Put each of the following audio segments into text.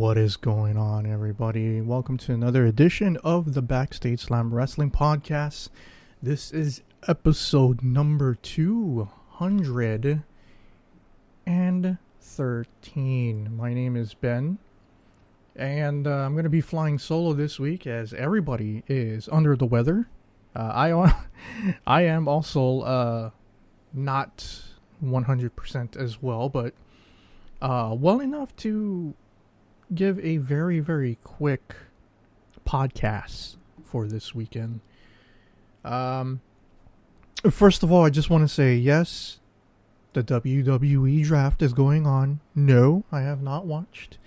What is going on, everybody? Welcome to another edition of the Backstage Slam Wrestling Podcast. This is episode number 213. My name is Ben, and I'm going to be flying solo this week as everybody is under the weather. I am also not 100% as well, but well enough to give a very, very quick podcast for this weekend. First of all, I just want to say, yes, the WWE draft is going on. No, I have not watched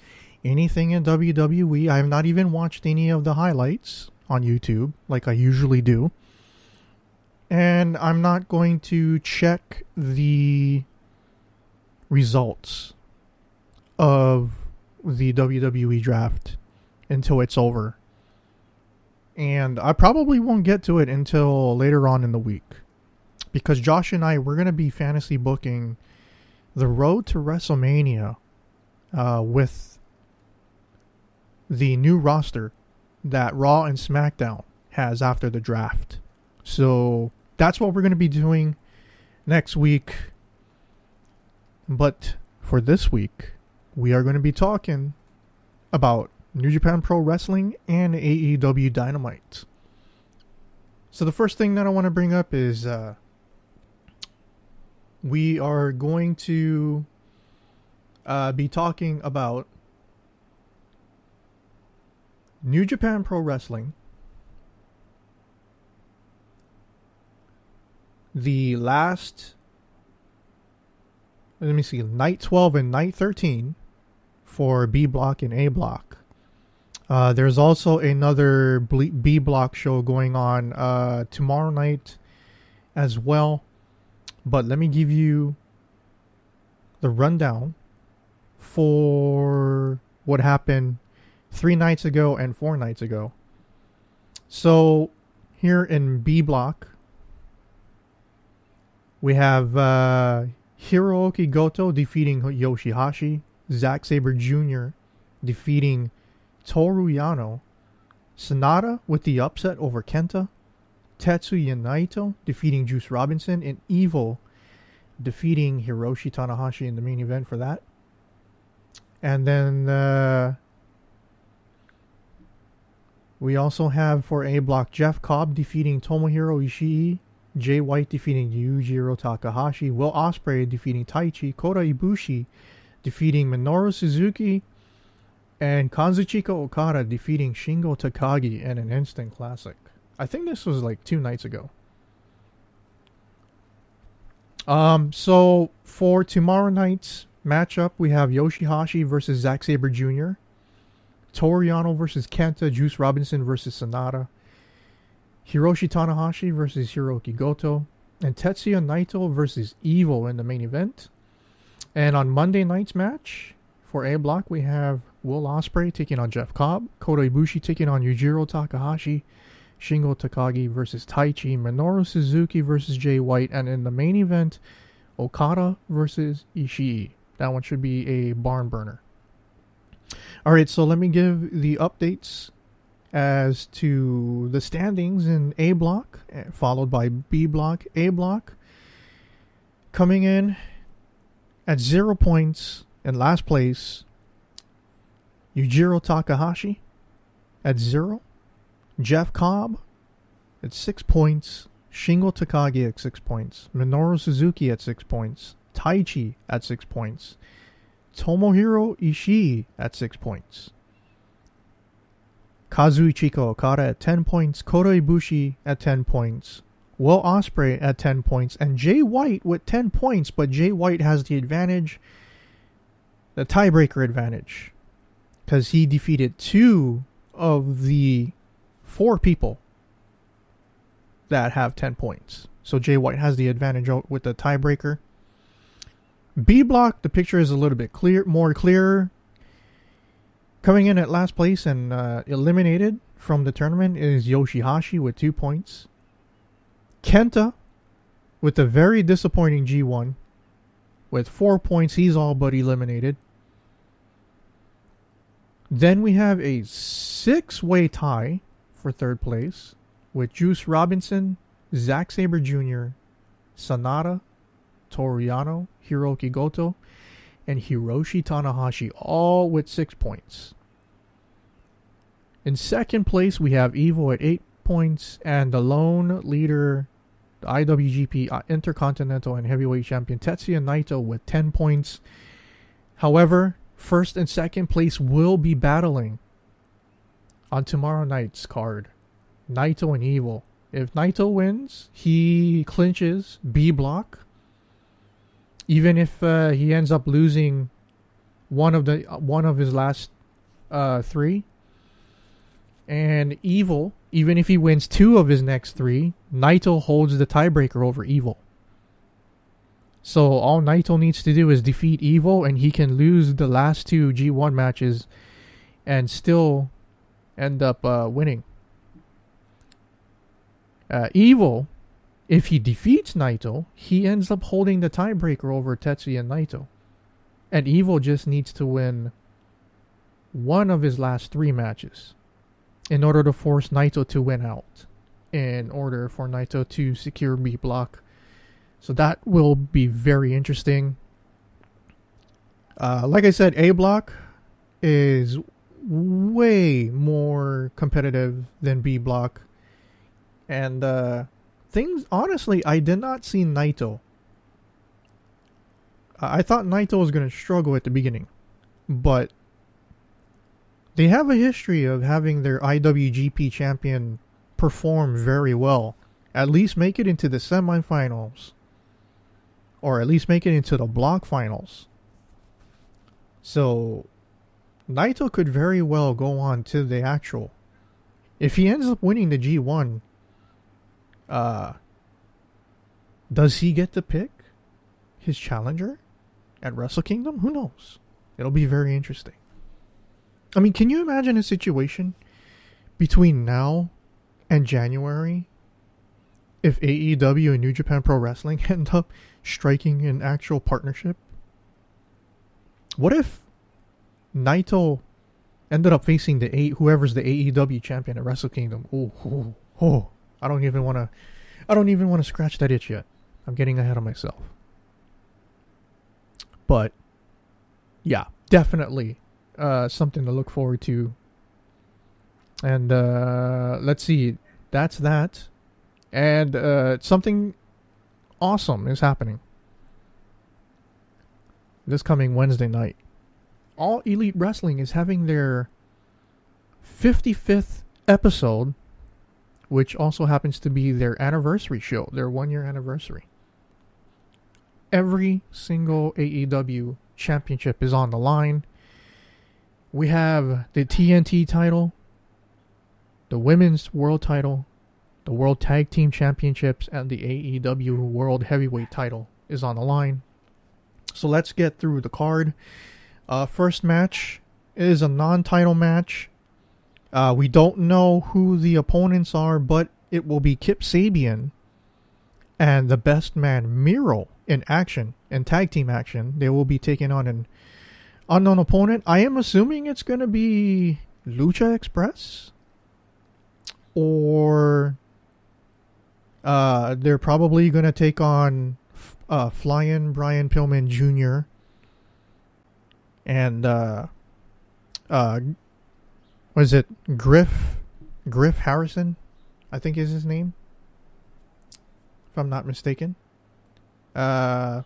anything in WWE. I have not even watched any of the highlights on YouTube like I usually do. And I'm not going to check the results of the WWE draft until it's over. And I probably won't get to it until later on in the week. Because Josh and I, we're going to be fantasy booking the road to WrestleMania with the new roster that Raw and SmackDown has after the draft. So that's what we're going to be doing next week. But for this week, we are going to be talking about New Japan Pro Wrestling and AEW Dynamite. So the first thing that I want to bring up is we are going to be talking about New Japan Pro Wrestling, the last, let me see, night 12 and night 13 for B block and A block. There's also another B block show going on tomorrow night as well. But let me give you the rundown for what happened 3 nights ago and 4 nights ago. So here in B block, we have Hiroki Goto defeating Yoshihashi, Zack Sabre Jr. defeating Toru Yano, Sonata with the upset over Kenta, Tetsuya Naito defeating Juice Robinson, and Evil defeating Hiroshi Tanahashi in the main event for that. And then we also have for A block Jeff Cobb defeating Tomohiro Ishii, Jay White defeating Yujiro Takahashi, Will Ospreay defeating Taichi, Kota Ibushi defeating Minoru Suzuki, and Kazuchika Okada defeating Shingo Takagi in an instant classic. I think this was like 2 nights ago. So for tomorrow night's matchup, we have Yoshihashi versus Zack Sabre Jr., Toru Yano versus Kenta, Juice Robinson versus Sonata, Hiroshi Tanahashi versus Hiroki Goto, and Tetsuya Naito versus Evil in the main event. And on Monday night's match, for A block, we have Will Ospreay taking on Jeff Cobb, Kota Ibushi taking on Yujiro Takahashi, Shingo Takagi versus Taichi, Minoru Suzuki versus Jay White, and in the main event, Okada versus Ishii. That one should be a barn burner. Alright, so let me give the updates as to the standings in A block, followed by B block. A block coming in at 0 points in last place, Yujiro Takahashi at 0, Jeff Cobb at 6 points, Shingo Takagi at 6 points, Minoru Suzuki at 6 points, Taichi at 6 points, Tomohiro Ishii at 6 points, Kazuchika Okada at 10 points, Kota Ibushi at 10 points, Will Ospreay at 10 points, and Jay White with 10 points, but Jay White has the advantage, the tiebreaker advantage, because he defeated 2 of the 4 people that have 10 points. So Jay White has the advantage with the tiebreaker. B block, the picture is a little bit more clearer. Coming in at last place and eliminated from the tournament is Yoshihashi with 2 points. Kenta with a very disappointing G1 with 4 points. He's all but eliminated. Then we have a 6-way tie for third place with Juice Robinson, Zack Sabre Jr., Sanada, Toru Yano, Hiroki Goto, and Hiroshi Tanahashi, all with 6 points. In second place, we have Evil at 8 points, and the lone leader, the IWGP Intercontinental and Heavyweight Champion Tetsuya Naito with 10 points. However, first and second place will be battling on tomorrow night's card. Naito and Evil. If Naito wins, he clinches B block. Even if he ends up losing one of his last 3. And Evil, even if he wins 2 of his next 3, Naito holds the tiebreaker over Evil. So all Naito needs to do is defeat Evil, and he can lose the last 2 G1 matches and still end up winning. Evil, if he defeats Naito, he ends up holding the tiebreaker over Tetsuya Naito. And Evil just needs to win 1 of his last 3 matches in order to force Naito to win out, in order for Naito to secure B block. So that will be very interesting. Like I said, A block is way more competitive than B block. And things, honestly, I did not see Naito. I thought Naito was going to struggle at the beginning. But they have a history of having their IWGP champion perform very well. At least make it into the semifinals. Or at least make it into the block finals. So Naito could very well go on to the actual. If he ends up winning the G1, does he get to pick his challenger at Wrestle Kingdom? Who knows? It'll be very interesting. I mean, can you imagine a situation between now and January if AEW and New Japan Pro Wrestling end up striking an actual partnership? What if Naito ended up facing whoever's the AEW champion at Wrestle Kingdom? Oh, I don't even want to scratch that itch yet. I'm getting ahead of myself. But yeah, definitely something to look forward to. And let's see, that's that. And something awesome is happening this coming Wednesday night. All Elite Wrestling is having their 55th episode, which also happens to be their anniversary show, their 1-year anniversary. Every single AEW championship is on the line. We have the TNT title, the Women's World title, the World Tag Team Championships, and the AEW World Heavyweight title is on the line. So let's get through the card. First match is a non-title match. We don't know who the opponents are, but it will be Kip Sabian and the Best Man Miro in tag team action. They will be taking on an unknown opponent. I am assuming it's going to be Lucha Express, or they're probably going to take on Flying Brian Pillman Jr. and was it Griff Harrison, I think is his name, if I'm not mistaken. One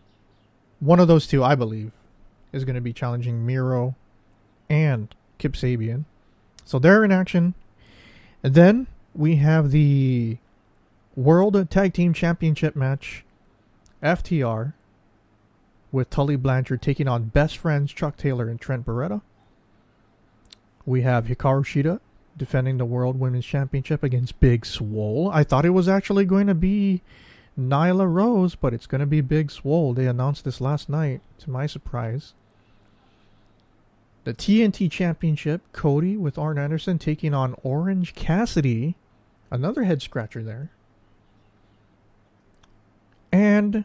of those two, I believe, is going to be challenging Miro and Kip Sabian. So they're in action. And then we have the World Tag Team Championship match, FTR, with Tully Blanchard taking on best friends Chuck Taylor and Trent Beretta. We have Hikaru Shida defending the World Women's Championship against Big Swole. I thought it was actually going to be Nyla Rose, but it's going to be Big Swole. They announced this last night, to my surprise. The TNT Championship, Cody with Arn Anderson taking on Orange Cassidy. Another head scratcher there. And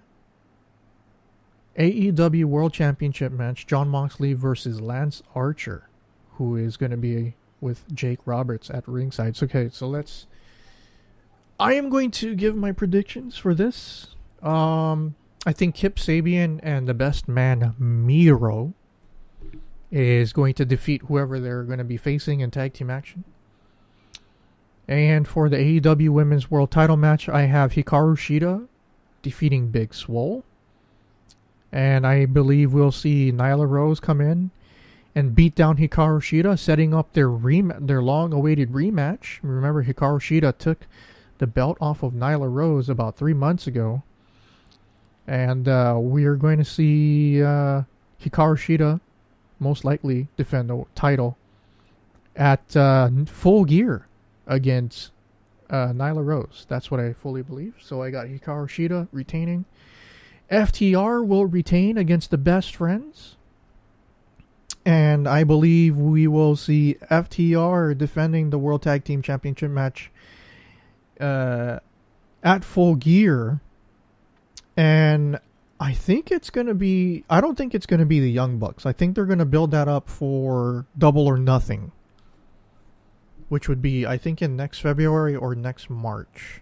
AEW World Championship match, Jon Moxley versus Lance Archer, who is going to be with Jake Roberts at ringside. So, okay, so I am going to give my predictions for this. I think Kip Sabian and the best man Miro is going to defeat whoever they're going to be facing in tag team action. And for the AEW Women's World Title match, I have Hikaru Shida defeating Big Swole. And I believe we'll see Nyla Rose come in and beat down Hikaru Shida, setting up their long-awaited rematch. Remember, Hikaru Shida took the belt off of Nyla Rose about 3 months ago. And we are going to see Hikaru Shida most likely defend the title at Full Gear against Nyla Rose. That's what I fully believe. So I got Hikaru Shida retaining. FTR will retain against the Best Friends. And I believe we will see FTR defending the World Tag Team Championship match at Full Gear. And I think it's going to be... I don't think it's going to be the Young Bucks. I think they're going to build that up for Double or Nothing, which would be, I think, in next February or next March.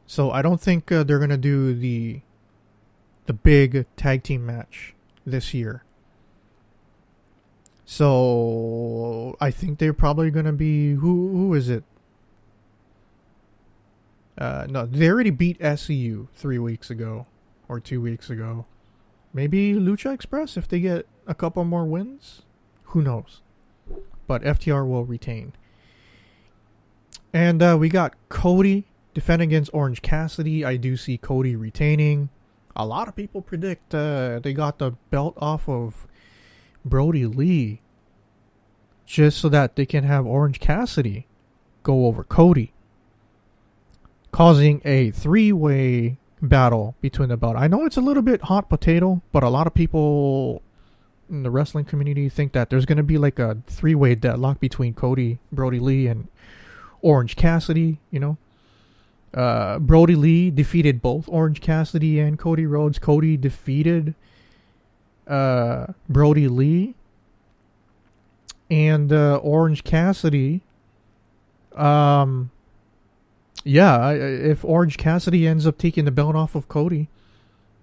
So I don't think they're going to do the big tag team match this year. So I think they're probably going to be... Who is it? No, they already beat SCU 3 weeks ago or 2 weeks ago. Maybe Lucha Express if they get a couple more wins. Who knows? But FTR will retain. And we got Cody defending against Orange Cassidy. I do see Cody retaining. A lot of people predict they got the belt off of Brody Lee just so that they can have Orange Cassidy go over Cody, causing a 3-way battle between the belt. I know it's a little bit hot potato, but a lot of people in the wrestling community think that there's going to be like a 3-way deadlock between Cody, Brody Lee, and Orange Cassidy, you know. Brody Lee defeated both Orange Cassidy and Cody Rhodes. Cody defeated Brody Lee. And Orange Cassidy... yeah, if Orange Cassidy ends up taking the belt off of Cody,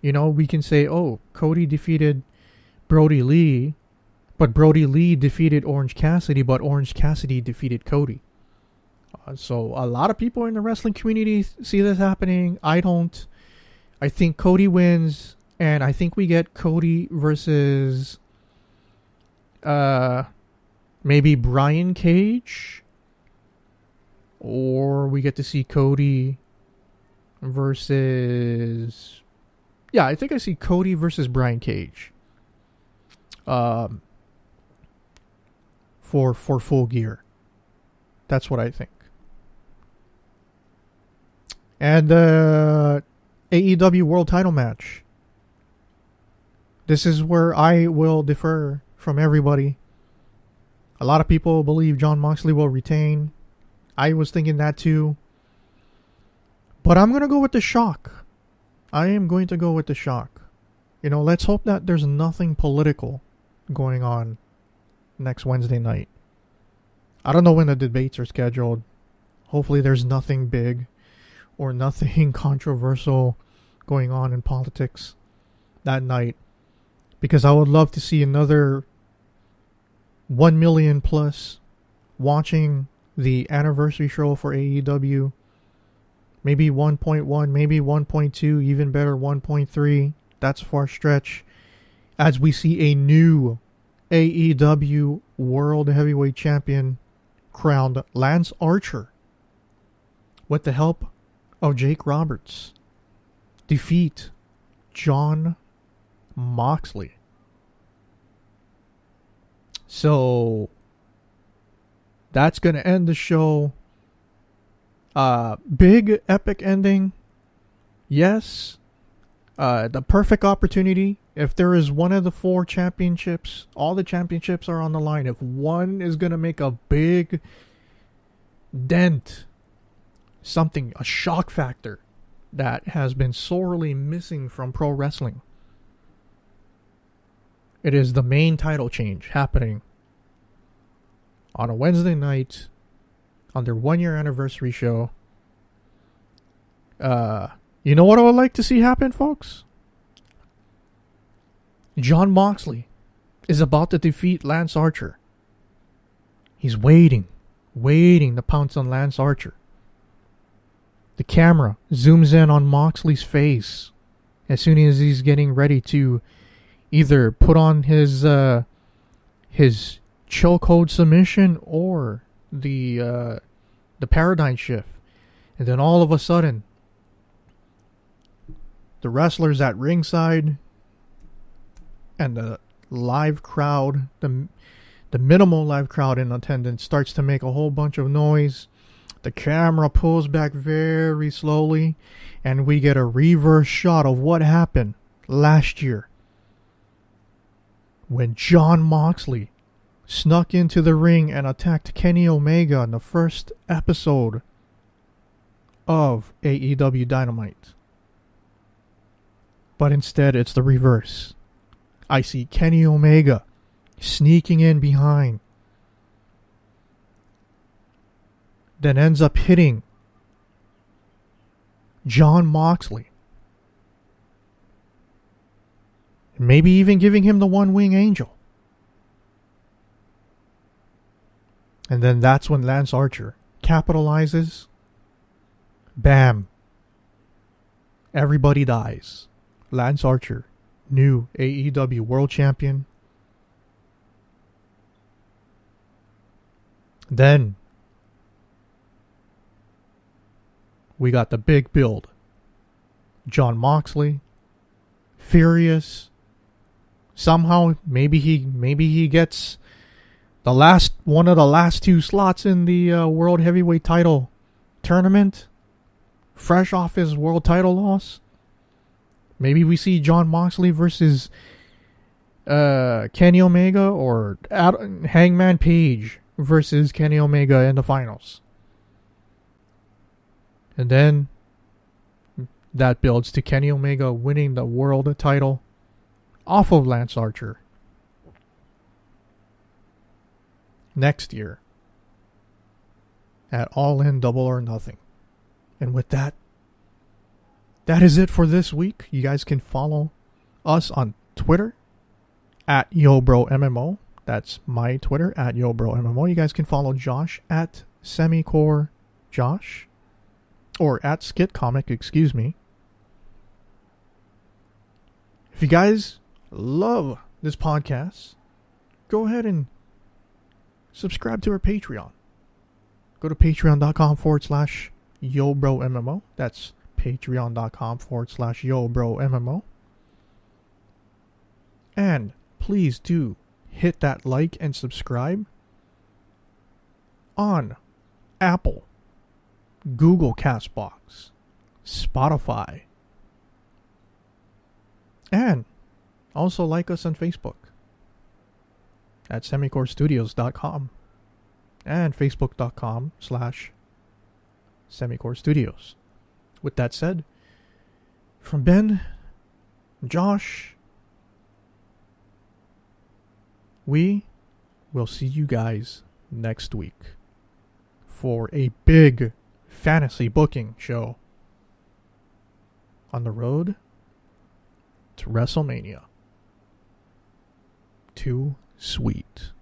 you know, we can say, oh, Cody defeated Brody Lee, but Brody Lee defeated Orange Cassidy, but Orange Cassidy defeated Cody. So a lot of people in the wrestling community see this happening. I don't. I think Cody wins, and I think we get Cody versus maybe Brian Cage. Or we get to see Cody versus... Yeah, I think I see Cody versus Brian Cage. For Full Gear. That's what I think. And AEW World Title match. This is where I will differ from everybody. A lot of people believe Jon Moxley will retain. I was thinking that too. But I'm going to go with the shock. I am going to go with the shock. You know, let's hope that there's nothing political going on next Wednesday night. I don't know when the debates are scheduled. Hopefully there's nothing big or nothing controversial going on in politics that night. Because I would love to see another 1 million plus watching the anniversary show for AEW. Maybe 1.1, maybe 1.2, even better 1.3. That's a far stretch. As we see a new AEW World Heavyweight Champion crowned Lance Archer, with the help of Jake Roberts, defeat Jon Moxley. So that's going to end the show. Big epic ending. Yes. The perfect opportunity. If there is one of the 4 championships, all the championships are on the line. If one is going to make a big dent, something, a shock factor that has been sorely missing from pro wrestling, it is the main title change happening on a Wednesday night on their 1-year anniversary show. You know what I would like to see happen, folks? Jon Moxley is about to defeat Lance Archer. He's waiting to pounce on Lance Archer. The camera zooms in on Moxley's face as soon as he's getting ready to either put on his chokehold submission or the paradigm shift. And then all of a sudden, the wrestlers at ringside and the live crowd, the minimal live crowd in attendance starts to make a whole bunch of noise. The camera pulls back very slowly, and we get a reverse shot of what happened last year when Jon Moxley snuck into the ring and attacked Kenny Omega in the first episode of AEW Dynamite. But instead, it's the reverse. I see Kenny Omega sneaking in behind, then ends up hitting Jon Moxley, maybe even giving him the one-wing angel. And then that's when Lance Archer capitalizes. Bam. Everybody dies. Lance Archer, new AEW World Champion. Then we got the big build. Jon Moxley, furious. Somehow, maybe he gets one of the last 2 slots in the World Heavyweight Title tournament, fresh off his world title loss. Maybe we see Jon Moxley versus Kenny Omega, or Hangman Page versus Kenny Omega in the finals. And then that builds to Kenny Omega winning the world title off of Lance Archer next year at All In Double or Nothing. And with that is it for this week. You guys can follow us on Twitter at YoBroMMO. That's my Twitter at YoBroMMO. You guys can follow Josh at SemiCoreJosh, or at SkitComic, excuse me. If you guys love this podcast, go ahead and subscribe to our Patreon. Go to patreon.com/YoBroMMO. That's patreon.com/YoBroMMO. And please do hit that like and subscribe on Apple, Google Castbox, Spotify, and also like us on Facebook at semicorestudios.com and facebook.com/semicorestudios. With that said, from Ben, Josh, we will see you guys next week for a big fantasy booking show on the road to WrestleMania. Too sweet.